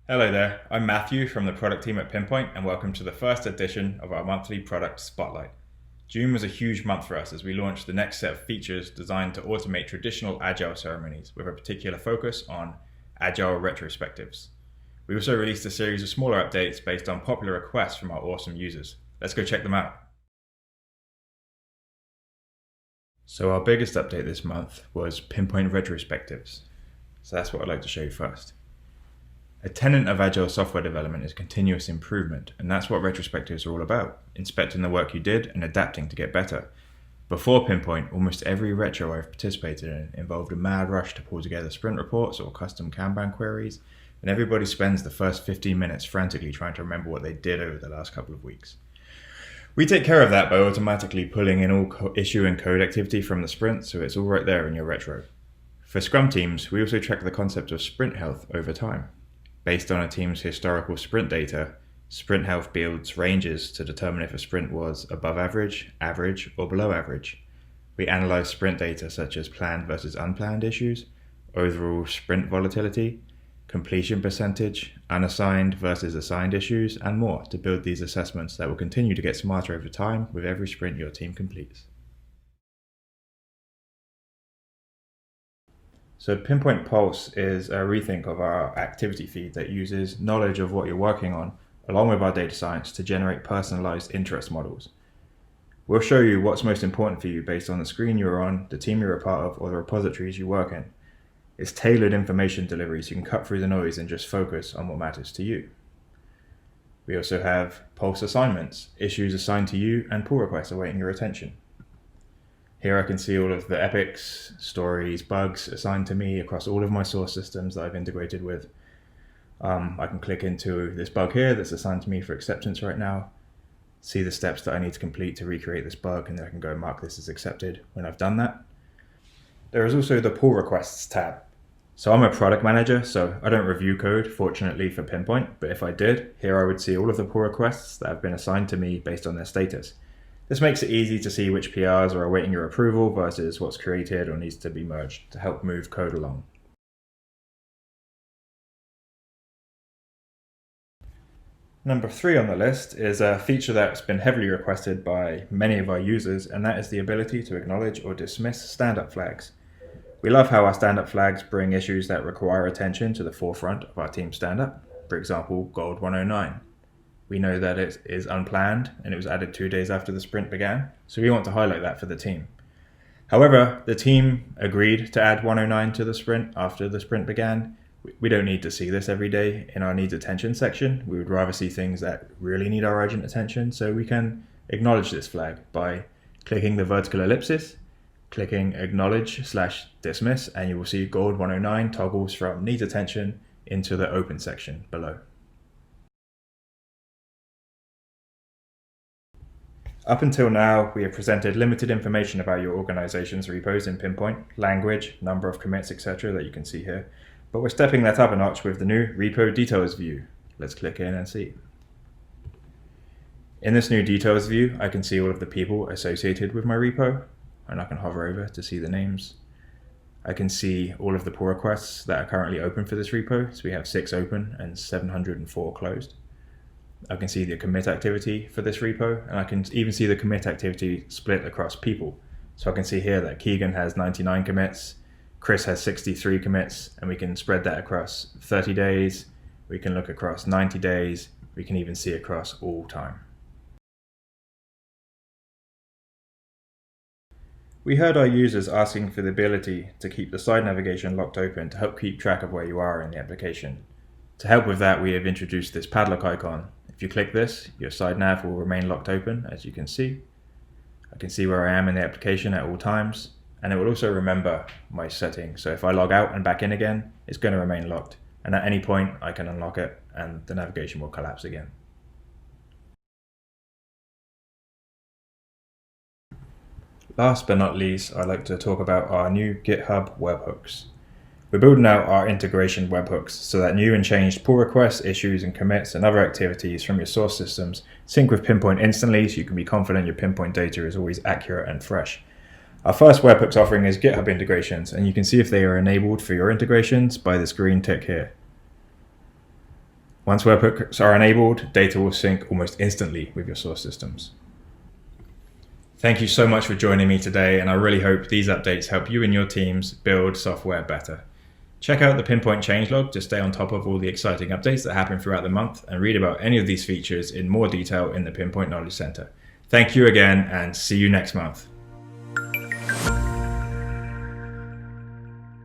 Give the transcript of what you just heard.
Hello there, I'm Matthew from the product team at Pinpoint, and welcome to the first edition of our monthly product spotlight. June was a huge month for us as we launched the next set of features designed to automate traditional Agile ceremonies with a particular focus on Agile Retrospectives. We also released a series of smaller updates based on popular requests from our awesome users. Let's go check them out. So our biggest update this month was Pinpoint Retrospectives. So that's what I'd like to show you first. A tenet of Agile software development is continuous improvement, and that's what retrospectives are all about, inspecting the work you did and adapting to get better. Before Pinpoint, almost every retro I've participated in involved a mad rush to pull together sprint reports or custom Kanban queries, and everybody spends the first 15 minutes frantically trying to remember what they did over the last couple of weeks. We take care of that by automatically pulling in all issue and code activity from the sprint, so it's all right there in your retro. For Scrum teams, we also track the concept of sprint health over time. Based on a team's historical sprint data, sprint health builds ranges to determine if a sprint was above average, average, or below average. We analyze sprint data such as planned versus unplanned issues, overall sprint volatility, completion percentage, unassigned versus assigned issues, and more to build these assessments that will continue to get smarter over time with every sprint your team completes. So Pinpoint Pulse is a rethink of our activity feed that uses knowledge of what you're working on, along with our data science, to generate personalized interest models. We'll show you what's most important for you based on the screen you're on, the team you're a part of, or the repositories you work in. It's tailored information delivery so you can cut through the noise and just focus on what matters to you. We also have Pulse assignments, issues assigned to you, and pull requests awaiting your attention. Here I can see all of the epics, stories, bugs assigned to me across all of my source systems that I've integrated with. I can click into this bug here that's assigned to me for acceptance right now, see the steps that I need to complete to recreate this bug, and then I can go mark this as accepted when I've done that. There is also the pull requests tab. So I'm a product manager, so I don't review code, fortunately for Pinpoint, but if I did, here I would see all of the pull requests that have been assigned to me based on their status. This makes it easy to see which PRs are awaiting your approval versus what's created or needs to be merged to help move code along. Number 3 on the list is a feature that's been heavily requested by many of our users, and that is the ability to acknowledge or dismiss stand-up flags. We love how our stand-up flags bring issues that require attention to the forefront of our team stand-up. For example, Gold 109. We know that it is unplanned and it was added 2 days after the sprint began, so we want to highlight that for the team. However, the team agreed to add 109 to the sprint after the sprint began. We don't need to see this every day in our needs attention section. We would rather see things that really need our urgent attention, so we can acknowledge this flag by clicking the vertical ellipsis, clicking acknowledge/dismiss, and you will see Gold 109 toggles from needs attention into the open section below. Up until now, we have presented limited information about your organization's repos in Pinpoint, language, number of commits, etc. that you can see here, but we're stepping that up a notch with the new Repo Details view. Let's click in and see. In this new Details view, I can see all of the people associated with my repo, and I can hover over to see the names. I can see all of the pull requests that are currently open for this repo, so we have 6 open and 704 closed. I can see the commit activity for this repo, and I can even see the commit activity split across people. So I can see here that Keegan has 99 commits, Chris has 63 commits, and we can spread that across 30 days, we can look across 90 days, we can even see across all time. We heard our users asking for the ability to keep the side navigation locked open to help keep track of where you are in the application. To help with that, we have introduced this padlock icon. If you click this, your side nav will remain locked open, as you can see. I can see where I am in the application at all times, and it will also remember my settings. So if I log out and back in again, it's going to remain locked. And at any point, I can unlock it, and the navigation will collapse again. Last but not least, I'd like to talk about our new GitHub Web Hooks. We're building out our integration webhooks so that new and changed pull requests, issues, and commits and other activities from your source systems sync with Pinpoint instantly so you can be confident your Pinpoint data is always accurate and fresh. Our first webhooks offering is GitHub Integrations, and you can see if they are enabled for your integrations by this green tick here. Once webhooks are enabled, data will sync almost instantly with your source systems. Thank you so much for joining me today, and I really hope these updates help you and your teams build software better. Check out the Pinpoint changelog to stay on top of all the exciting updates that happen throughout the month and read about any of these features in more detail in the Pinpoint Knowledge Center. Thank you again, and see you next month.